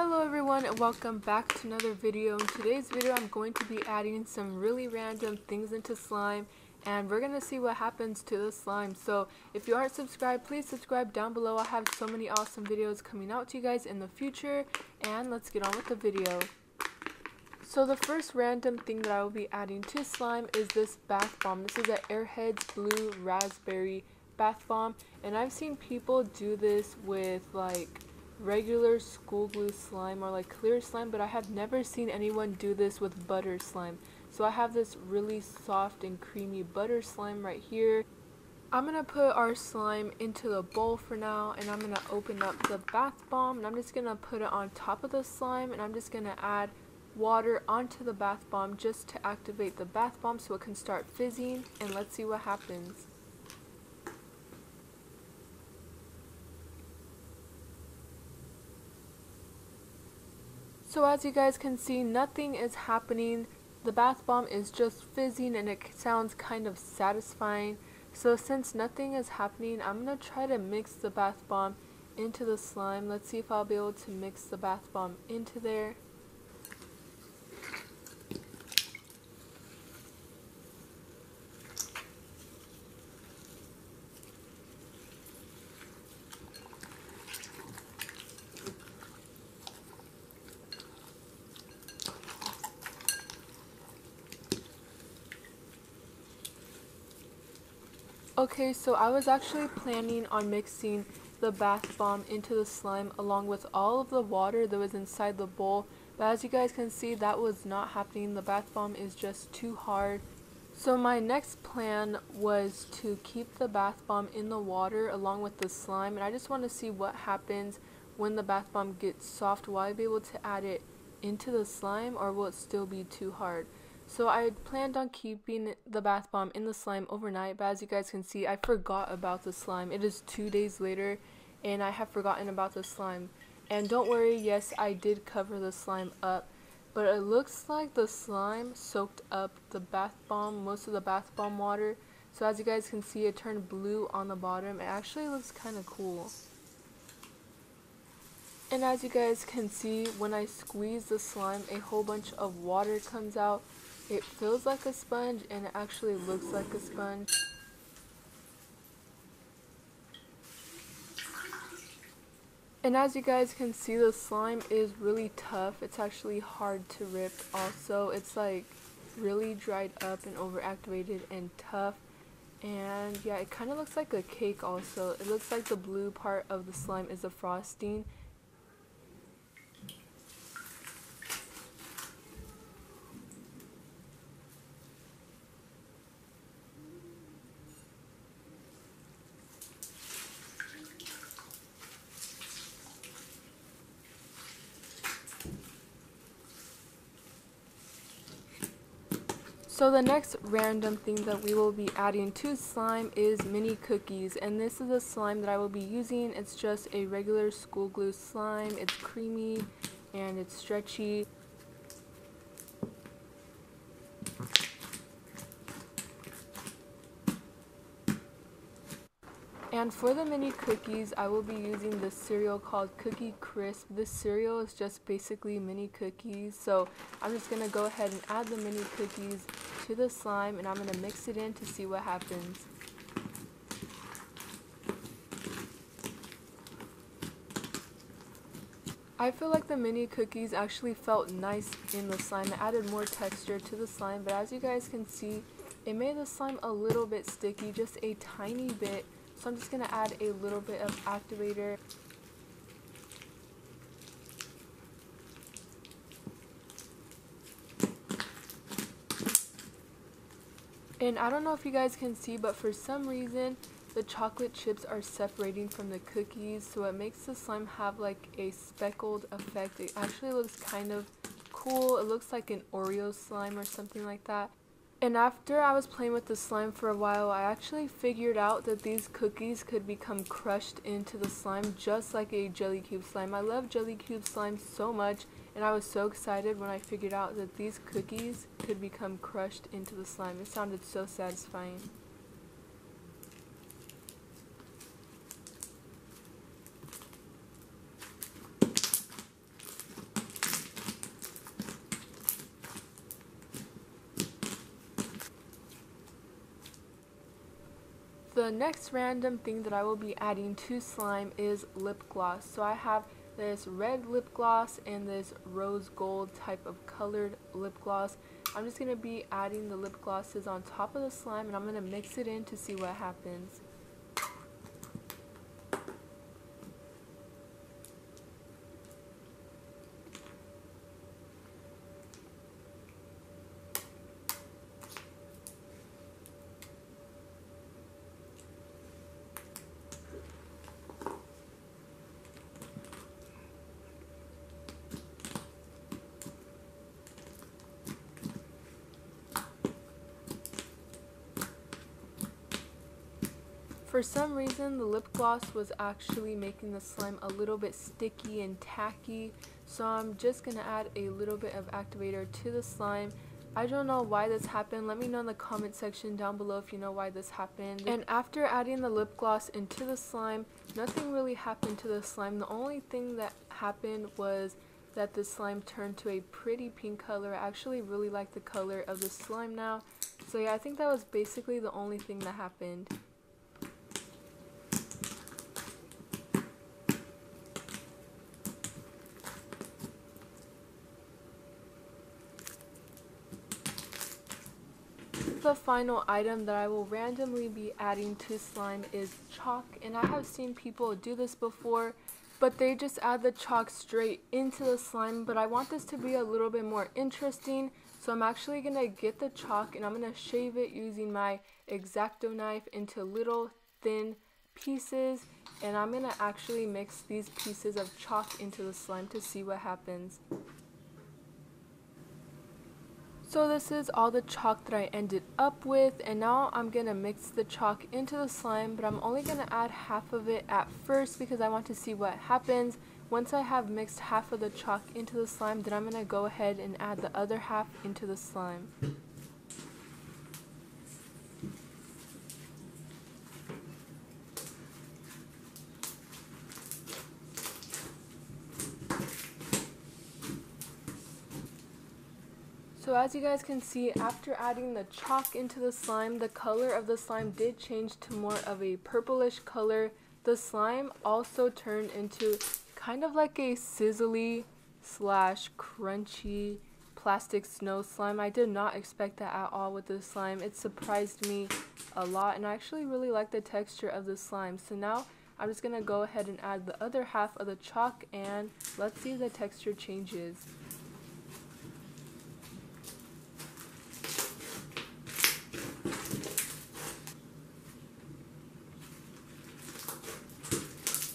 Hello everyone and welcome back to another video. In today's video I'm going to be adding some really random things into slime and we're going to see what happens to the slime. So if you aren't subscribed, please subscribe down below. I have so many awesome videos coming out to you guys in the future, and let's get on with the video. So the first random thing that I will be adding to slime is this bath bomb. This is an Airheads Blue Raspberry bath bomb, and I've seen people do this with like regular school glue slime or like clear slime, but I have never seen anyone do this with butter slime. So I have this really soft and creamy butter slime right here. I'm gonna put our slime into the bowl for now, and I'm gonna open up the bath bomb and I'm just gonna put it on top of the slime, and I'm just gonna add water onto the bath bomb just to activate the bath bomb so it can start fizzing, and let's see what happens. So as you guys can see, nothing is happening. The bath bomb is just fizzing and it sounds kind of satisfying. So since nothing is happening, I'm going to try to mix the bath bomb into the slime. Let's see if I'll be able to mix the bath bomb into there. Okay, so I was actually planning on mixing the bath bomb into the slime along with all of the water that was inside the bowl, but as you guys can see, that was not happening. The bath bomb is just too hard. So my next plan was to keep the bath bomb in the water along with the slime, and I just want to see what happens when the bath bomb gets soft. Will I be able to add it into the slime, or will it still be too hard? So I planned on keeping the bath bomb in the slime overnight, but as you guys can see, I forgot about the slime. It is 2 days later and I have forgotten about the slime. And don't worry, yes, I did cover the slime up, but it looks like the slime soaked up the bath bomb, most of the bath bomb water. So as you guys can see, it turned blue on the bottom. It actually looks kind of cool. And as you guys can see, when I squeeze the slime, a whole bunch of water comes out. It feels like a sponge and it actually looks like a sponge. And as you guys can see, the slime is really tough. It's actually hard to rip also. It's like really dried up and overactivated and tough. And yeah, it kind of looks like a cake also. It looks like the blue part of the slime is the frosting. So the next random thing that we will be adding to slime is mini cookies, and this is a slime that I will be using. It's just a regular school glue slime. It's creamy and it's stretchy. And for the mini cookies, I will be using this cereal called Cookie Crisp. This cereal is just basically mini cookies. So I'm just going to go ahead and add the mini cookies to the slime, and I'm going to mix it in to see what happens. I feel like the mini cookies actually felt nice in the slime. It added more texture to the slime, but as you guys can see, it made the slime a little bit sticky, just a tiny bit. So I'm just going to add a little bit of activator. And I don't know if you guys can see, but for some reason the chocolate chips are separating from the cookies, so it makes the slime have like a speckled effect. It actually looks kind of cool. It looks like an Oreo slime or something like that. And after I was playing with the slime for a while, I actually figured out that these cookies could become crushed into the slime just like a jelly cube slime. I love jelly cube slime so much, and I was so excited when I figured out that these cookies could become crushed into the slime. It sounded so satisfying. The next random thing that I will be adding to slime is lip gloss. So I have this red lip gloss and this rose gold type of colored lip gloss. I'm just going to be adding the lip glosses on top of the slime, and I'm going to mix it in to see what happens. For some reason, the lip gloss was actually making the slime a little bit sticky and tacky, so I'm just going to add a little bit of activator to the slime. I don't know why this happened. Let me know in the comment section down below if you know why this happened. And after adding the lip gloss into the slime, nothing really happened to the slime. The only thing that happened was that the slime turned to a pretty pink color. I actually really like the color of the slime now. So yeah, I think that was basically the only thing that happened. The final item that I will randomly be adding to slime is chalk, and I have seen people do this before, but they just add the chalk straight into the slime. But I want this to be a little bit more interesting, so I'm actually going to get the chalk and I'm going to shave it using my X-Acto knife into little thin pieces, and I'm going to actually mix these pieces of chalk into the slime to see what happens. So this is all the chalk that I ended up with, and now I'm going to mix the chalk into the slime, but I'm only going to add half of it at first because I want to see what happens. Once I have mixed half of the chalk into the slime, then I'm going to go ahead and add the other half into the slime. So as you guys can see, after adding the chalk into the slime, the color of the slime did change to more of a purplish color. The slime also turned into kind of like a sizzly slash crunchy plastic snow slime. I did not expect that at all with this slime. It surprised me a lot, and I actually really like the texture of the slime. So now I'm just going to go ahead and add the other half of the chalk, and let's see if the texture changes.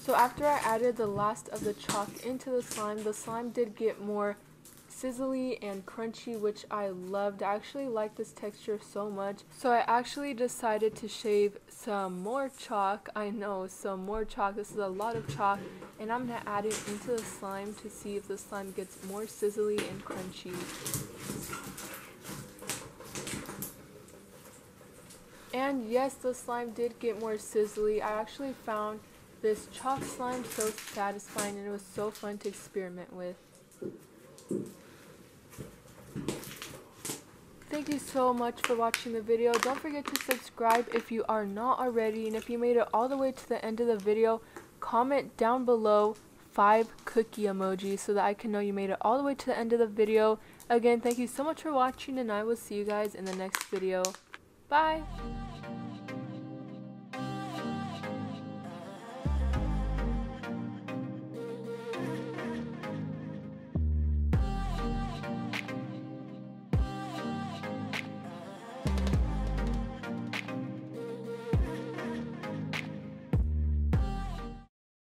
So after I added the last of the chalk into the slime did get more sizzly and crunchy, which I loved. I actually like this texture so much. So I actually decided to shave some more chalk. I know, some more chalk. This is a lot of chalk. And I'm going to add it into the slime to see if the slime gets more sizzly and crunchy. And yes, the slime did get more sizzly. I actually found this chalk slime so satisfying, and it was so fun to experiment with. Thank you so much for watching the video. Don't forget to subscribe if you are not already, and if you made it all the way to the end of the video, comment down below 5 cookie emojis so that I can know you made it all the way to the end of the video. Again, thank you so much for watching, and I will see you guys in the next video. Bye!